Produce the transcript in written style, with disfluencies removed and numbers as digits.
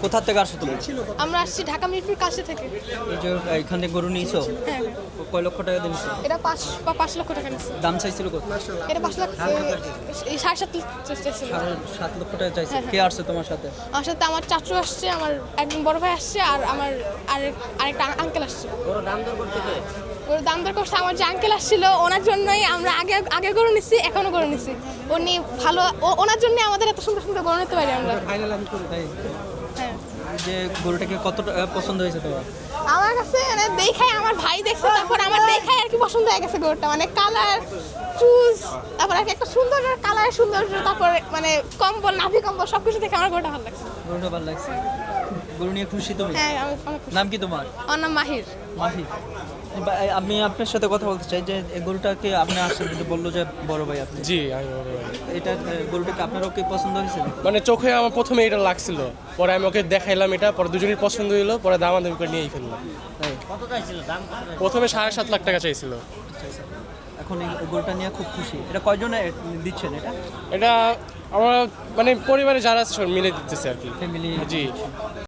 কোথা থেকে আসছো তুমি? আমরা আসছি ঢাকা মিরপুর কাছে থেকে। এই যে এখান থেকে গরু নিয়েছো, হ্যাঁ, কয় লক্ষ টাকা দিয়েছো? এটা 5 লক্ষ টাকা নিচ্ছে। দাম চাইছিল কত? এটা 5 লাখ 7.5 লক্ষ টাকা চাইছে। হ্যাঁ, হ্যাঁ। কে আসছে তোমার সাথে? আমার সাথে আমার চাচু আসছে, আমার একজন বড় ভাই আসছে, আর আমার আরেকটা আঙ্কেল আসছে। ওর দাম দর করছে আমার যে আঙ্কেল আসছিল, ওনার জন্যই আমরা আগে গরু নিচ্ছি, এখনো গরু নিচ্ছি। উনি ভালো, ওনার জন্যই আমাদের এত সুন্দর সুন্দর গরু নিতে পারি আমরা। তাই? হ্যাঁ, যে গরুটাকে কত পছন্দ হয়েছে তোমার? আমার কাছে মানে দেখাই, আমার ভাই দেখছে, তারপর আমার দেখাই আর কি পছন্দ হয়ে গেছে গরুটা। মানে কালার, চুজ, তারপর আর কি একটা সুন্দর কালার, সুন্দর, তারপর মানে কম্বল, নাভি কম্বল সবকিছু দেখে আমার গরুটা ভালো লাগছে। গরুটা ভালো লাগছে। গরু নিয়ে খুশি তুমি? হ্যাঁ, আমি খুশি। নাম কি তোমার? আমার নাম মাহির। মাহি। আমি আপনার সাথে কথা বলতে চাই যে এই গরুটাকে আপনি আসছেন, যে বললো যে বড় ভাই আপনি। জি, আমি বড় ভাই। এটা গরুটাকে আপনারও কি পছন্দ হয়েছে? মানে চোখে আমার প্রথমে এটা লাগছিল, পরে আমি ওকে দেখাইলাম, এটা পরে দুজনের পছন্দ হইলো, পরে দামাদামি করে নিয়েই ফেললাম। তাই? প্রথমে 7.5 লাখ টাকা চাইছিল। এখন এই গরুটা নিয়ে খুব খুশি। এটা কয়জনে দিচ্ছেন এটা? এটা আমরা মানে পরিবারে যারা আছে সব মিলে দিতেছে আর কি। ফ্যামিলি? জি।